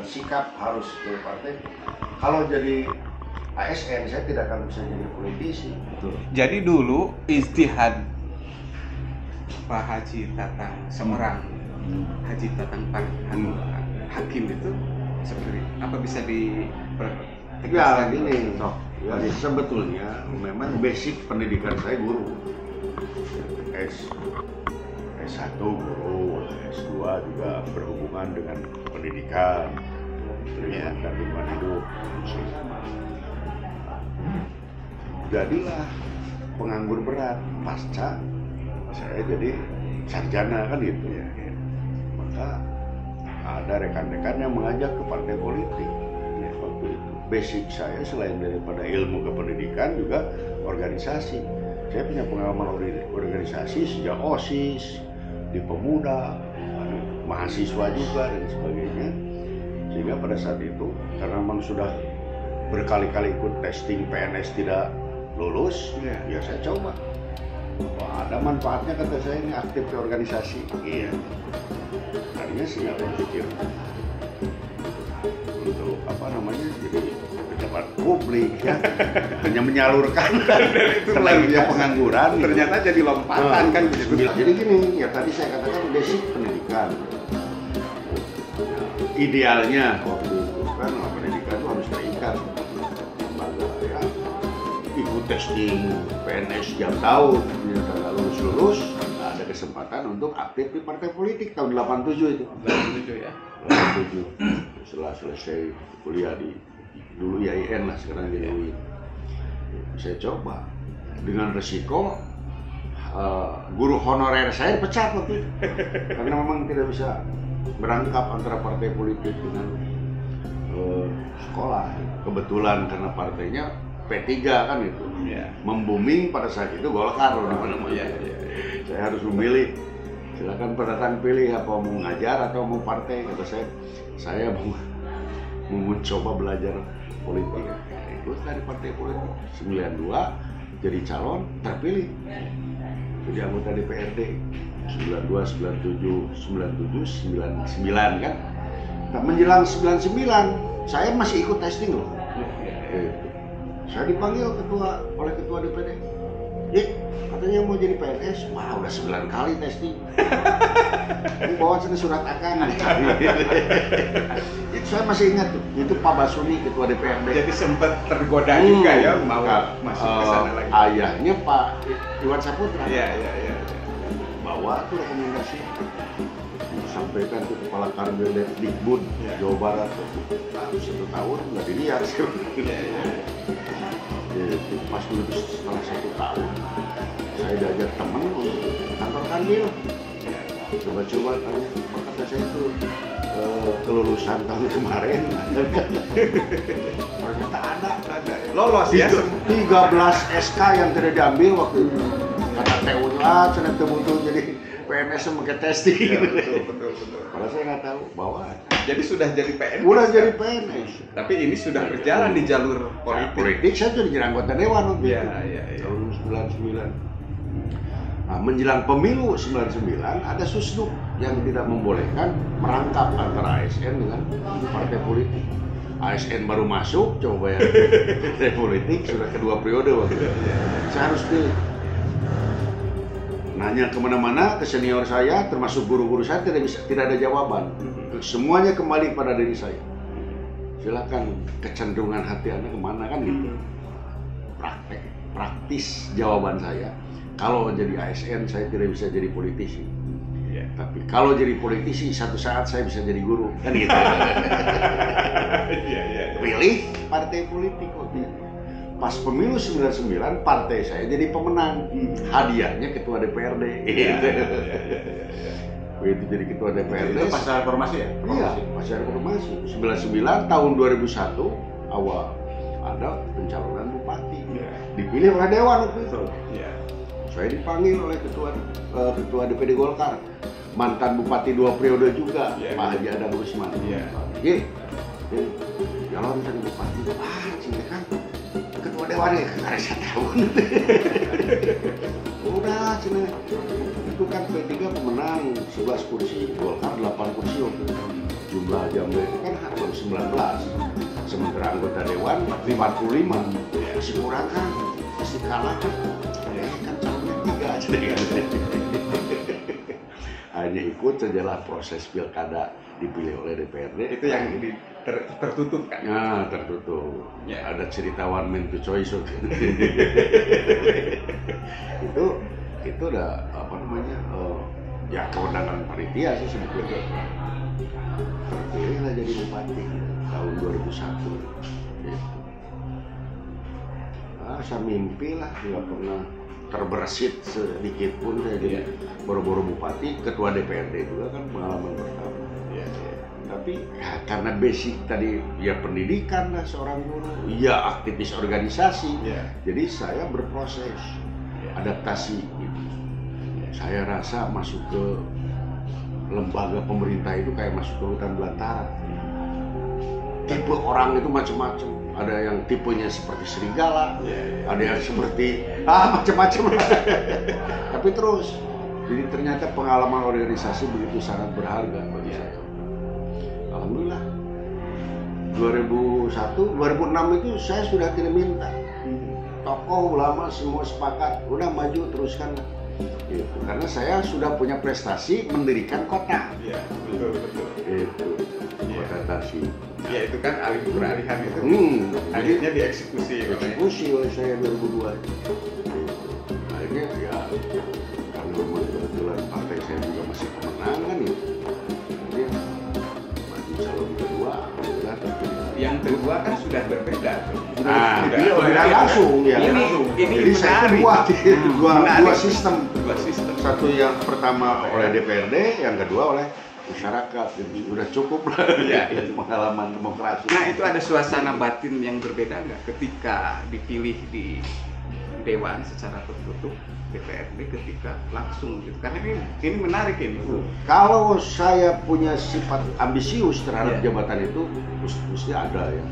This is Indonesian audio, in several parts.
menentukan sikap harus ke partai. Kalau jadi ASN saya tidak akan bisa jadi politisi. Betul. Jadi dulu istihad Pak Haji Tatang Semerang, Haji Tatang Hakim itu seperti apa bisa Ya gini, ya, sebetulnya memang basic pendidikan saya guru. S1 guru, S2 juga berhubungan dengan pendidikan, dan lingkungan hidup. Jadilah penganggur berat pasca saya jadi sarjana kan gitu ya. Maka ada rekan-rekan yang mengajak ke partai politik. Waktu itu basic saya selain daripada ilmu kependidikan juga organisasi. Saya punya pengalaman organisasi sejak OSIS, di pemuda, mahasiswa juga dan sebagainya. Sehingga pada saat itu karena memang sudah berkali-kali ikut testing PNS tidak lulus, ya saya coba. Wah, ada manfaatnya kata saya ini aktif ke organisasi. Iya. Tadinya sih nggak berpikir untuk jadi pejabat publik ya, hanya menyalurkan itu dia pengangguran. Ternyata gitu. Jadi lompatan kan begitu. Jadi gini, ya tadi saya katakan basic pendidikan. Idealnya waktu itu kan pendidikan itu harus terikat lembaga ya. Ikut testing PNS setiap tahun, ternyata lulus ada kesempatan untuk aktif di partai politik tahun 87 itu. 87 ya. 87. Setelah selesai kuliah di dulu IAIN lah, sekarang di UI. Saya coba dengan resiko guru honorer saya pecat waktu itu karena memang tidak bisa merangkap antara partai politik dengan sekolah. Kebetulan karena partainya P3 kan itu membooming pada saat itu Golkar di mana-mana. Saya harus memilih, silakan pendatang pilih apa mau ngajar atau mau partai. Kata saya mau mencoba belajar politik. Ikut dari partai politik 92 jadi calon terpilih jadi anggota DPRD 92, 97, 99 kan. Nah, menjelang 99 saya masih ikut testing loh. Saya dipanggil oleh ketua DPD. Katanya mau jadi PNS. Wah, udah 9 kali testing. Ini bawa surat akang. Itu saya masih ingat tuh. Itu Pak Basuni ketua DPRD. Jadi sempat tergoda juga ya mau masuk ke sana lagi. Ayahnya Pak Iwan Saputra. Iya. Bawa tuh rekomendasi. Sampaikan ke kepala Kanwil Dikbud Jawa Barat. Lalu 1 tahun nggak dilihat. Pas dulu setelah 1 tahun saya diajak teman untuk kantor Kanwil. Coba-coba tanya, kata saya itu kelulusan tahun kemarin. Ternyata ada. Lolos ya? 13 SK yang tidak diambil waktu itu. Kata TU lah, saya betul jadi PNS pakai testing. Ya, betul. Padahal saya nggak tahu bahwa. Jadi sudah jadi PNS. Udah jadi PNS. Tapi ini sudah berjalan di jalur politik. Politik saya sudah jadi anggota dewan waktu itu. Iya. Tahun 99. Nah, menjelang pemilu 99 ada susduk yang tidak membolehkan merangkap antara ASN dengan partai politik. ASN baru masuk, coba bayar partai politik sudah kedua periode waktu itu. Saya harus pilih. Nanya kemana-mana ke senior saya, termasuk guru-guru saya tidak ada jawaban. Semuanya kembali pada diri saya. Silakan kecenderungan hati Anda kemana kan gitu. Praktis jawaban saya. Kalau jadi ASN saya tidak bisa jadi politisi. Tapi kalau jadi politisi satu saat saya bisa jadi guru kan gitu. Pilih partai politik waktu itu. Pas pemilu 99 partai saya jadi pemenang. Hadiahnya ketua DPRD. Begitu jadi ketua DPRD. Itu pasca reformasi ya? Iya, pasca reformasi. 99 tahun 2001 awal ada pencalonan bupati. Dipilih oleh dewan waktu itu. Saya dipanggil oleh ketua DPD Golkar, mantan bupati 2 periode juga, Pak Haji Adam Rusman. Calon jadi bupati. Kan ketua ketua dewan ya karena saya tahu. Udah cina itu kan P3 pemenang 11 kursi, Golkar 8 kursi waktu itu. Jumlah jamnya itu kan baru 19, sementara anggota dewan 45, masih kurang kan, masih kalah kan, kan calonnya 3 aja deh kan. Hanya ikut sajalah proses pilkada dipilih oleh DPRD. Itu yang tertutup kan? Nah, tertutup. Ya. Ada cerita one man to choice. itu udah apa namanya? Ya kewenangan panitia sih sebetulnya. Terpilih lah jadi bupati tahun 2001. Gitu. Saya mimpi lah, nggak pernah terbersit sedikit pun saya jadi boro-boro bupati, ketua DPRD juga kan pengalaman pertama. Tapi ya, karena basic tadi ya pendidikan lah seorang guru, ya aktivis organisasi, jadi saya berproses adaptasi. Gitu. Saya rasa masuk ke lembaga pemerintah itu kayak masuk ke hutan belantara. Tipe orang itu macam-macam. Ada yang tipenya seperti serigala, ada yang seperti macam-macam. Tapi terus, jadi ternyata pengalaman organisasi begitu sangat berharga bagi saya. Alhamdulillah. 2001, 2006 itu saya sudah tidak minta. Tokoh, ulama semua sepakat, udah maju teruskan. Gitu. Karena saya sudah punya prestasi mendirikan kota. Iya, betul. Itu kota Tasik. Ya itu kan alih peralihan itu. Akhirnya dieksekusi oleh saya 2002. Akhirnya ya karena memang kebetulan partai saya juga masih pemenang kan ya. Jadi maju calon kedua, alhamdulillah terpilih. Yang kedua kan sudah berbeda. Sudah langsung ya. Jadi saya dua sistem. Satu yang pertama oleh DPRD, yang kedua oleh masyarakat. Jadi sudah cukup lah pengalaman demokrasi. Nah itu ada suasana batin yang berbeda nggak ketika dipilih di Dewan secara tertutup DPRD ketika langsung gitu? Karena ini menarik ini. Kalau saya punya sifat ambisius terhadap jabatan itu mesti ada ya.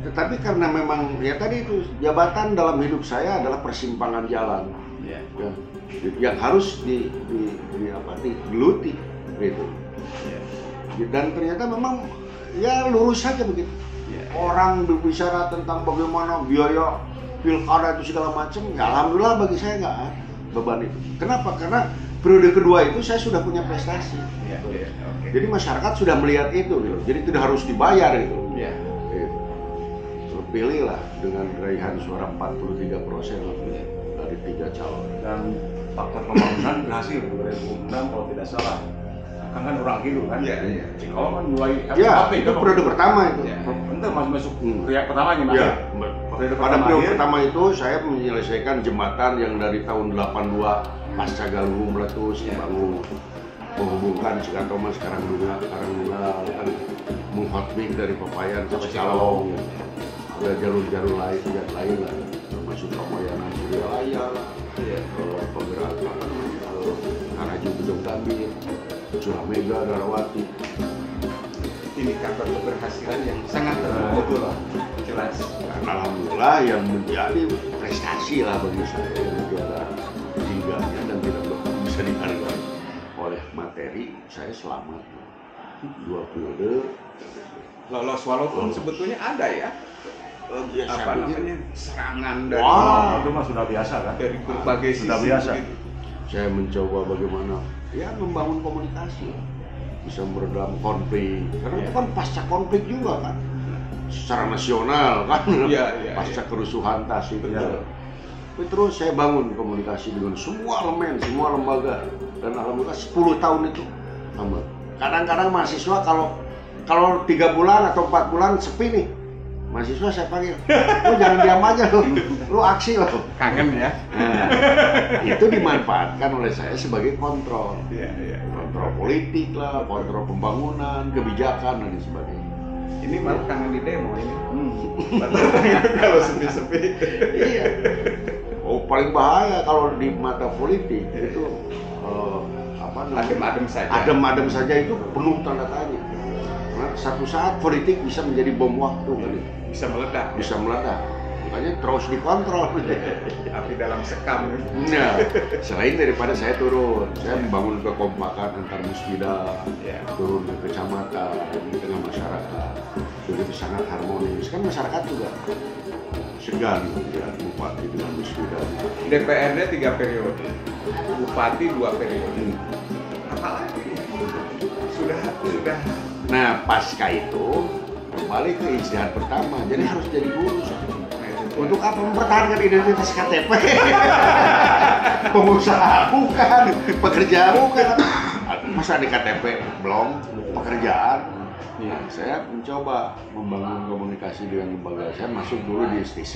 Tetapi karena memang ya tadi itu jabatan dalam hidup saya adalah persimpangan jalan. Yang harus digeluti gitu. Dan ternyata memang ya lurus saja begitu. Orang berbicara tentang bagaimana biaya pilkada itu segala macam, ya alhamdulillah bagi saya nggak ada beban itu. Kenapa? Karena periode kedua itu saya sudah punya prestasi. Jadi masyarakat sudah melihat itu gitu. Jadi tidak harus dibayar itu. Terpilih lah dengan raihan suara 43% dari 3 calon. Dan faktor pembangunan berhasil 2006 kalau tidak salah. Kan orang gitu kan? Kalau kan mulai itu periode pertama itu. Itu masuk periode pertamanya mas. Pada periode pertama itu saya menyelesaikan jembatan yang dari tahun 82 pasca Galunggung meletus dibangun, menghubungkan Cikatomas Karangtunggal kan, menghotwing dari Pepayan sampai Calong. Ada jalur-jalur lain lah, termasuk Ramayana Suryalaya lah, pergerakan Karaju Gedung Gambir, Curah Mega, Darawati. Indikator keberhasilan yang sangat betul lah, jelas. Alhamdulillah yang menjadi prestasi lah bagi saya itu adalah tinggalnya dan tidak bisa dihargai oleh materi. Saya selamat 2 periode. Lolos walaupun sebetulnya ada ya. Apa namanya serangan dari itu mah sudah biasa kan dari berbagai sisi sudah biasa. Gitu. Saya mencoba bagaimana ya membangun komunikasi, bisa meredam konflik karena itu kan pasca konflik juga kan secara nasional kan pasca kerusuhan Tasik itu. Tapi terus saya bangun komunikasi dengan semua elemen, semua lembaga dan alhamdulillah 10 tahun itu. Kadang-kadang mahasiswa kalau 3 bulan atau 4 bulan sepi nih, mahasiswa saya panggil, lu jangan diam aja lu aksi lo. Kangen ya. Nah, itu dimanfaatkan oleh saya sebagai kontrol. Kontrol politik lah, kontrol pembangunan, kebijakan dan sebagainya. Ini malah kangen di demo ini. Kalau sepi-sepi. Iya. Oh paling bahaya kalau di mata politik itu apa namanya? Adem-adem saja itu penuh tanda tanya. Karena satu saat politik bisa menjadi bom waktu kali. Bisa meledak. Bisa meledak. makanya terus dikontrol. Api dalam sekam. Nah, selain daripada saya turun, saya membangun kekompakan antar musbida, turun ke kecamatan, di tengah masyarakat, begitu sangat harmonis. Kan masyarakat juga segan ya bupati dengan musbida. DPRD 3 periode, bupati 2 periode. Apalagi sudah. Nah, pasca itu kembali ke ijtihad pertama, jadi harus jadi guru. Untuk apa? Mempertahankan identitas KTP. Pengusaha bukan, pekerja bukan. Masa di KTP belum pekerjaan? Ya, saya mencoba membangun komunikasi dengan lembaga. Saya masuk dulu di STC.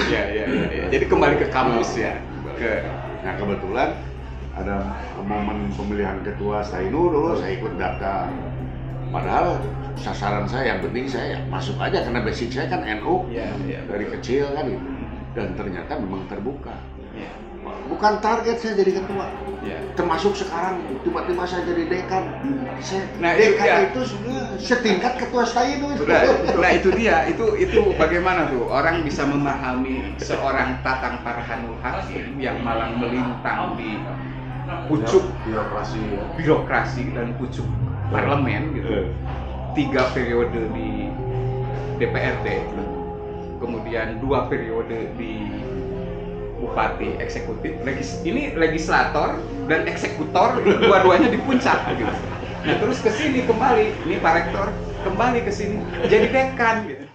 Ya. Jadi kembali ke kampus ya. Nah, kebetulan ada momen pemilihan ketua Stainu dulu, saya ikut daftar. Padahal sasaran saya yang penting saya masuk aja karena basic saya kan NU dari kecil kan gitu. Dan ternyata memang terbuka. Bukan target saya jadi ketua. Termasuk sekarang tiba-tiba saya jadi dekan. Dekan itu sudah setingkat ketua Stainu. Nah itu dia, itu bagaimana tuh orang bisa memahami seorang Tatang Farhanul Hakim yang malang melintang di pucuk birokrasi dan pucuk parlemen gitu. 3 periode di DPRD, kemudian 2 periode di bupati eksekutif. Ini legislator dan eksekutor dua-duanya di puncak gitu. Nah terus ke sini kembali, ini Pak Rektor kembali ke sini jadi dekan gitu.